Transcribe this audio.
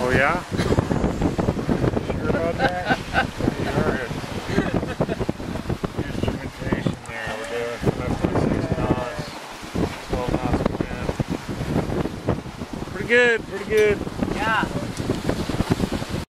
Oh yeah? Sure about that? There instrumentation there. We're doing 5.6 knots, 12 knots of wind. Pretty good, pretty good. Yeah.